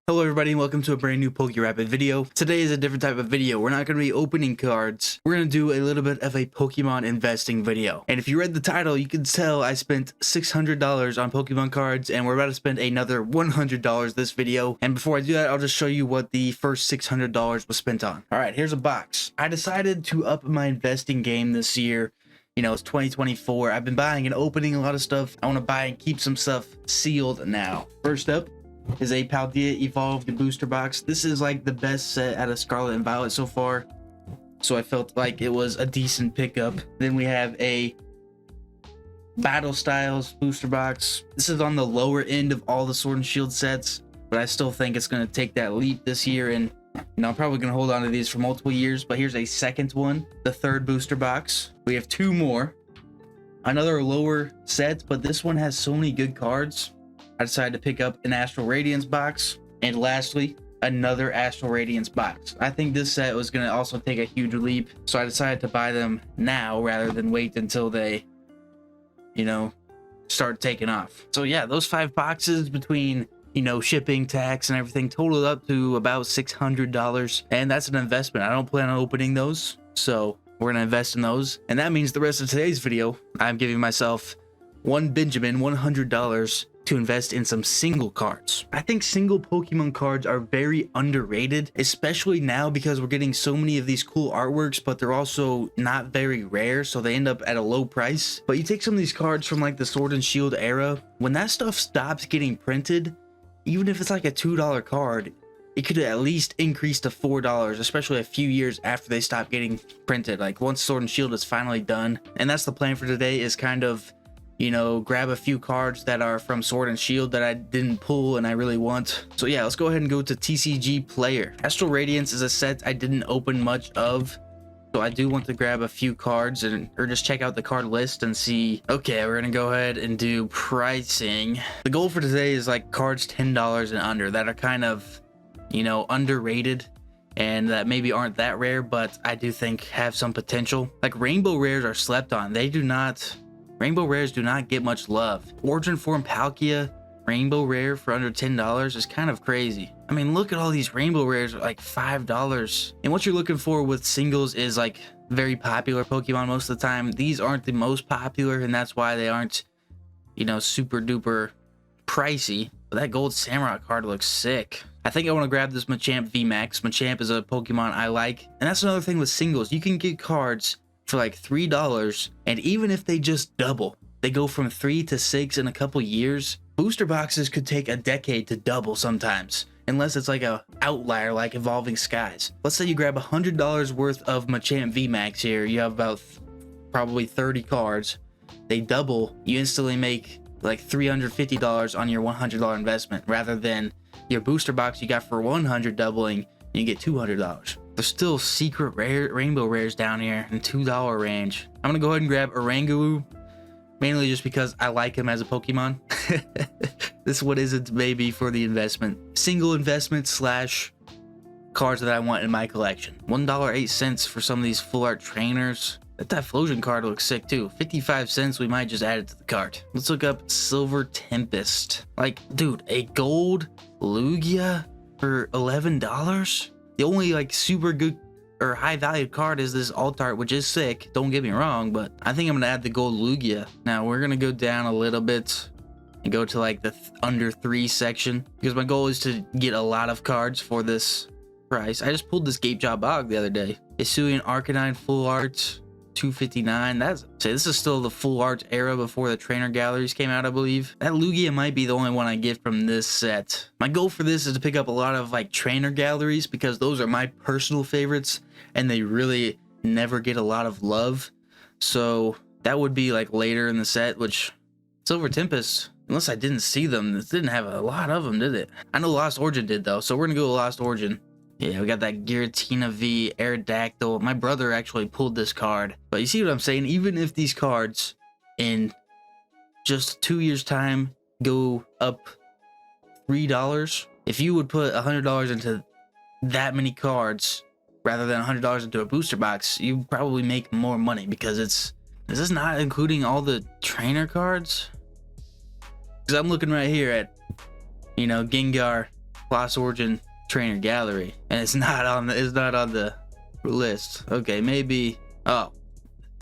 Hello everybody and welcome to a brand new imruhpid video. Today is a different type of video. We're not going to be opening cards. We're going to do a little bit of a Pokemon investing video. And if you read the title, you can tell I spent $600 on Pokemon cards and we're about to spend another $100 this video. And before I do that, I'll just show you what the first $600 was spent on. All right, here's a box. I decided to up my investing game this year. You know, it's 2024. I've been buying and opening a lot of stuff. I want to buy and keep some stuff sealed now. First up is a Paldea Evolved booster box. This is like the best set out of Scarlet and Violet so far, so I felt like it was a decent pickup. Then we have a Battle Styles booster box. This is on the lower end of all the Sword and Shield sets, but I still think it's going to take that leap this year, and you know, I'm probably going to hold on to these for multiple years. But here's a second one, the third booster box. We have two more, another lower set, but this one has so many good cards. I decided to pick up an Astral Radiance box, and lastly, another Astral Radiance box. I think this set was going to also take a huge leap, so I decided to buy them now rather than wait until they, you know, start taking off. So yeah, those 5 boxes between, you know, shipping, tax, and everything totaled up to about $600, and that's an investment. I don't plan on opening those, so we're going to invest in those, and that means the rest of today's video, I'm giving myself one Benjamin $100 to invest in some single cards. I think single Pokemon cards are very underrated, especially now because we're getting so many of these cool artworks, but they're also not very rare, so they end up at a low price. But you take some of these cards from like the Sword and Shield era, when that stuff stops getting printed, even if it's like a $2 card, it could at least increase to $4, especially a few years after they stop getting printed. Like once Sword and Shield is finally done. And that's the plan for today, is kind of, you know, grab a few cards that are from Sword and Shield that I didn't pull and I really want. So yeah, let's go ahead and go to TCG Player. Astral Radiance is a set I didn't open much of, so I do want to grab a few cards or just check out the card list and see. Okay, we're gonna go ahead and do pricing. The goal for today is like cards $10 and under that are kind of, you know, underrated and that maybe aren't that rare, but I do think have some potential. Like Rainbow Rares are slept on. Rainbow Rares do not get much love. Origin Form Palkia Rainbow Rare for under $10 is kind of crazy. I mean, look at all these Rainbow Rares are like $5. And what you're looking for with singles is like very popular Pokemon most of the time. These aren't the most popular, and that's why they aren't, you know, super duper pricey. But that Gold Samurai card looks sick. I think I want to grab this Machamp VMAX. Machamp is a Pokemon I like. And that's another thing with singles. You can get cards for like $3, and even if they just double, they go from 3 to 6 in a couple years. Booster boxes could take a decade to double sometimes, unless it's like a outlier like Evolving Skies. Let's say you grab $100 worth of Machamp VMAX here. You have about probably 30 cards. They double, you instantly make like $350 on your $100 investment, rather than your booster box you got for $100 doubling and you get $200. There's still secret rainbow rares down here in $2 range. I'm gonna go ahead and grab Oranguru, mainly just because I like him as a Pokemon. This one isn't maybe for the investment. Single investment slash cards that I want in my collection. $1.08 for some of these full art trainers. That Typhlosion card looks sick too. 55 cents, we might just add it to the cart. Let's look up Silver Tempest. Like, dude, a gold Lugia for $11? The only like super good or high valued card is this alt art, which is sick, don't get me wrong, but I think I'm gonna add the gold Lugia. Now we're gonna go down a little bit and go to like the under 3 section, because my goal is to get a lot of cards for this price. I just pulled this Gapejaw Bog the other day. Hisuian Arcanine full art, $259. This is still the full art era before the trainer galleries came out, I believe. That Lugia might be the only one I get from this set. My goal for this is to pick up a lot of like trainer galleries, because those are my personal favorites and they really never get a lot of love. So that would be like later in the set, which Silver Tempest, unless I didn't see them, it didn't have a lot of them, did it? I know Lost Origin did though, so we're gonna go to Lost Origin. Yeah, we got that Giratina V, Aerodactyl. My brother actually pulled this card. But you see what I'm saying? Even if these cards in just 2 years time go up $3, if you would put $100 into that many cards rather than $100 into a booster box, you probably make more money, because is this not including all the trainer cards? Because I'm looking right here at, you know, Gengar, Lost Origin Trainer Gallery, and it's not on the list. Okay, maybe. Oh,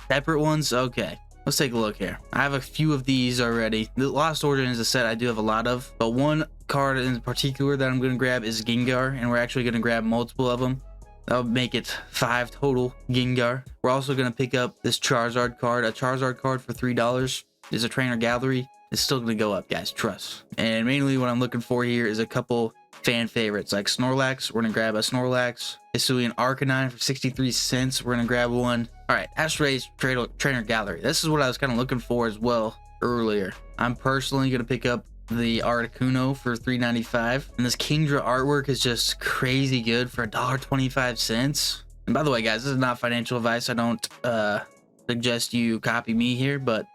separate ones. Okay, let's take a look here. I have a few of these already. The Lost Origin is a set I do have a lot of, but one card in particular that I'm going to grab is Gengar, and we're actually going to grab multiple of them. That'll make it 5 total Gengar. We're also going to pick up this Charizard card. A Charizard card for $3 is a Trainer Gallery. It's still going to go up, guys, trust. And mainly what I'm looking for here is a couple fan favorites like Snorlax. We're going to grab a Snorlax. Hisuian Arcanine for 63 cents. We're going to grab one. All right, Ashrae's Trainer Gallery. This is what I was kind of looking for as well earlier. I'm personally going to pick up the Articuno for $3.95, and this Kingdra artwork is just crazy good for $1.25. And by the way, guys, this is not financial advice. I don't suggest you copy me here, but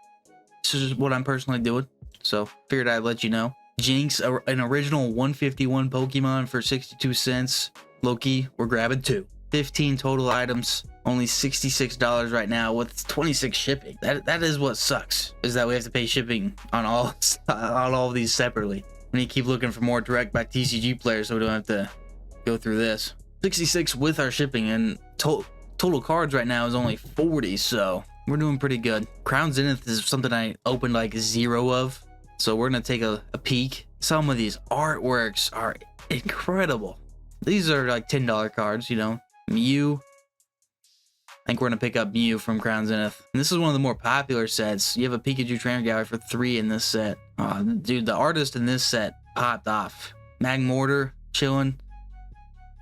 this is what I'm personally doing, so figured I'd let you know. Jinx, an original 151 Pokemon for 62 cents. Loki, we're grabbing 2. 15 total items, only $66 right now with 26 shipping. That is what sucks, is that we have to pay shipping on all of these separately. We need to keep looking for more direct by TCG players so we don't have to go through this. 66 with our shipping, and total cards right now is only 40, so we're doing pretty good. Crown Zenith is something I opened like 0 of, so we're gonna take a peek. Some of these artworks are incredible. These are like $10 cards, you know. Mew. I think we're gonna pick up Mew from Crown Zenith. And this is one of the more popular sets. You have a Pikachu Trainer Gallery for $3 in this set. Dude, the artist in this set popped off. Magmortar, chilling.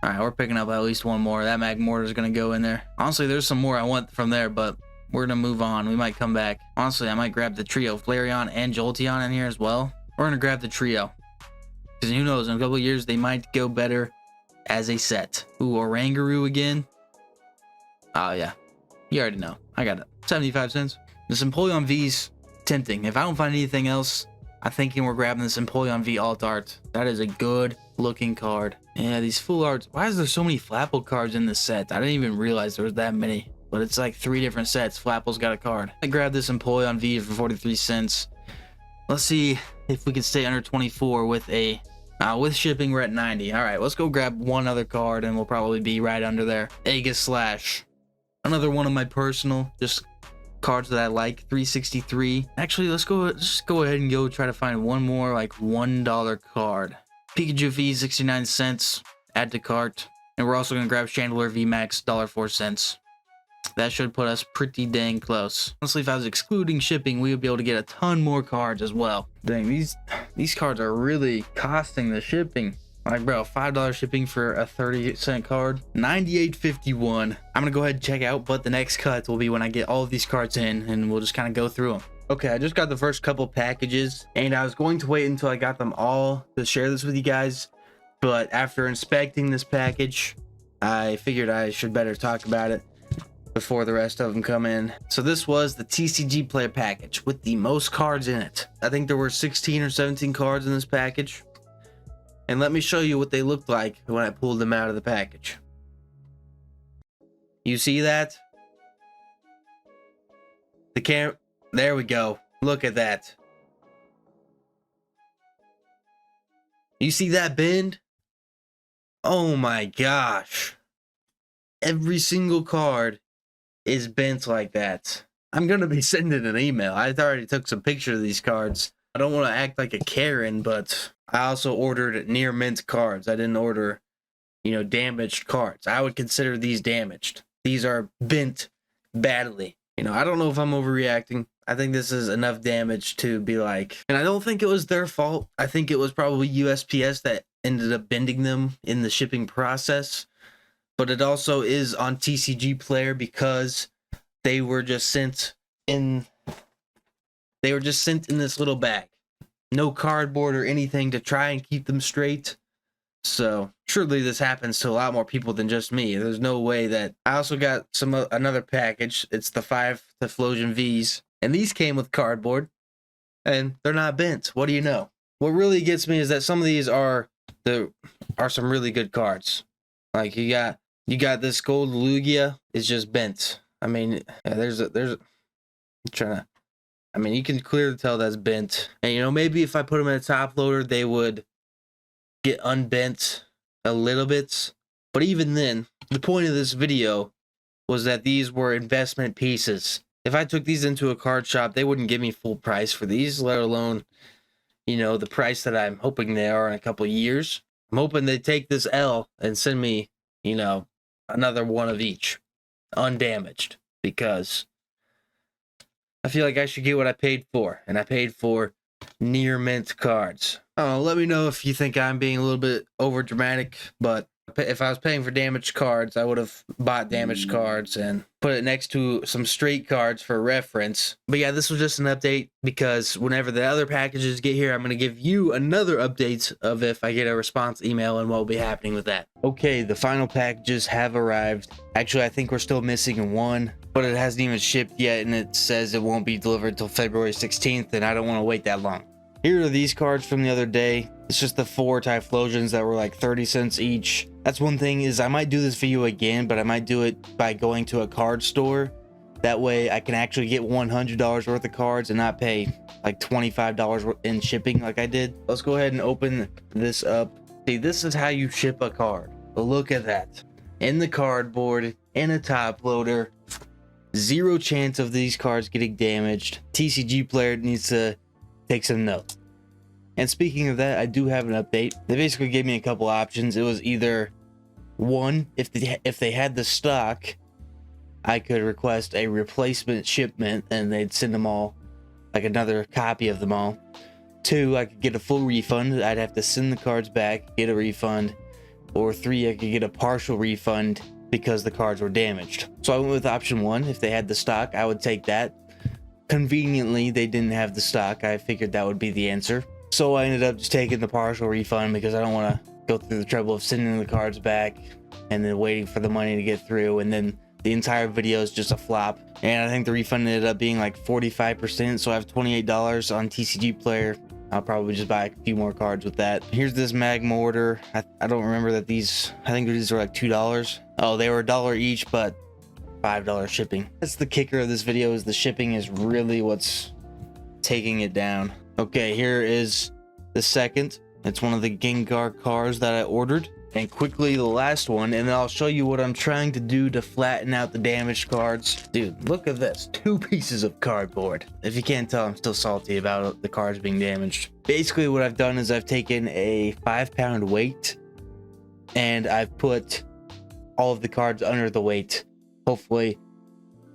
All right, we're picking up at least one more. That Magmortar is gonna go in there. Honestly, there's some more I want from there, but we're gonna move on. We might come back. Honestly, I might grab the trio, Flareon and Jolteon in here as well. We're gonna grab the trio, because who knows, in a couple of years they might go better as a set. Ooh, Oranguru again. Oh yeah, you already know. I got it. 75 cents. This Empoleon V's tempting. If I don't find anything else, I'm thinking we're grabbing this Empoleon V alt art. That is a good looking card. Yeah, these full arts. Why is there so many Flapple cards in this set? I didn't even realize there was that many. But it's like 3 different sets. Flapple's got a card. I grabbed this Empoleon V for 43 cents. Let's see if we can stay under 24 with a... with shipping, we're at 90. All right, let's go grab one other card, and we'll probably be right under there. Aegislash. Another one of my personal just cards that I like. 363. Actually, let's go ahead and go try to find one more like $1 card. Pikachu V, 69 cents. Add to cart. And we're also gonna grab Chandelure V Max, $1.04. That should put us pretty dang close. Honestly, if I was excluding shipping, we would be able to get a ton more cards as well. Dang, these cards are really costing the shipping. Like, bro, $5 shipping for a 30-cent card. $98.51. I'm gonna go ahead and check out, but the next cut will be when I get all of these cards in, and we'll just kind of go through them. Okay, I just got the first couple packages, and I was going to wait until I got them all to share this with you guys, but after inspecting this package, I figured I should better talk about it before the rest of them come in. So this was the TCG player package with the most cards in it. I think there were 16 or 17 cards in this package. And let me show you what they looked like when I pulled them out of the package. You see that? The camera, there we go. Look at that. You see that bend? Oh my gosh. Every single card is bent like that. I'm gonna be sending an email. I already took some pictures of these cards. I don't want to act like a Karen, but I also ordered near mint cards. I didn't order, you know, damaged cards. I would consider these damaged. These are bent badly. You know, I don't know if I'm overreacting. I think this is enough damage to be like, and I don't think it was their fault. I think it was probably USPS that ended up bending them in the shipping process. But it also is on TCG Player because they were just sent in this little bag. No cardboard or anything to try and keep them straight. So surely this happens to a lot more people than just me. There's no way that... I also got another package. It's the 5 Typhlosion Vs. And these came with cardboard. And they're not bent. What do you know? What really gets me is that some of these are some really good cards. Like you got this gold Lugia is just bent. I mean, yeah, I mean, you can clearly tell that's bent. And, you know, maybe if I put them in a top loader, they would get unbent a little bit. But even then, the point of this video was that these were investment pieces. If I took these into a card shop, they wouldn't give me full price for these, let alone, you know, the price that I'm hoping they are in a couple years. I'm hoping they take this L and send me, you know, another one of each, undamaged, because I feel like I should get what I paid for, and I paid for near mint cards. Let me know if you think I'm being a little bit over dramatic, but if I was paying for damaged cards, I would have bought damaged cards and put it next to some straight cards for reference. But yeah, this was just an update because whenever the other packages get here, I'm going to give you another update of if I get a response email and what will be happening with that. Okay, the final packages have arrived. Actually, I think we're still missing one, but it hasn't even shipped yet, and it says it won't be delivered until February 16th, and I don't want to wait that long. Here are these cards from the other day. It's just the 4 Typhlosions that were like 30 cents each. That's one thing, is I might do this video again, but I might do it by going to a card store. That way I can actually get $100 worth of cards and not pay like $25 in shipping like I did. Let's go ahead and open this up. See, this is how you ship a card. But look at that. In the cardboard, in a top loader. Zero chance of these cards getting damaged. TCG player needs to take some notes. And speaking of that, I do have an update. They basically gave me a couple options. It was either one, if they had the stock, I could request a replacement shipment and they'd send them all, like another copy of them all. 2, I could get a full refund. I'd have to send the cards back, get a refund. Or 3, I could get a partial refund because the cards were damaged. So I went with option 1. If they had the stock, I would take that. Conveniently, they didn't have the stock. I figured that would be the answer. So I ended up just taking the partial refund because I don't want to go through the trouble of sending the cards back and then waiting for the money to get through, and then the entire video is just a flop. And I think the refund ended up being like 45%, so I have $28 on TCG player. I'll probably just buy a few more cards with that. Here's this magma order. I don't remember that these, I think these are like $2. Oh, they were $1 each, but $5 shipping. That's the kicker of this video, is the shipping is really what's taking it down. Okay, here is the second. It's one of the Gengar cards that I ordered. And quickly the last one, and then I'll show you what I'm trying to do to flatten out the damaged cards. Dude, look at this. 2 pieces of cardboard. If you can't tell, I'm still salty about the cards being damaged. Basically what I've done is I've taken a 5-pound weight and I've put all of the cards under the weight. Hopefully,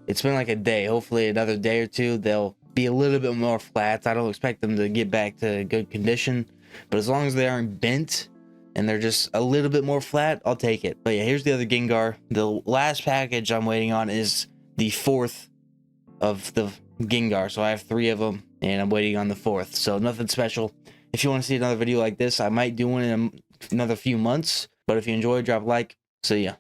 it's been like a day. Hopefully another day or two, they'll be a little bit more flat. I don't expect them to get back to good condition, but as long as they aren't bent and they're just a little bit more flat, I'll take it. But yeah, here's the other Gengar. The last package I'm waiting on is the 4th of the Gengar. So I have 3 of them and I'm waiting on the 4th. So nothing special. If you want to see another video like this, I might do one in another few months. But if you enjoyed, drop a like. See ya.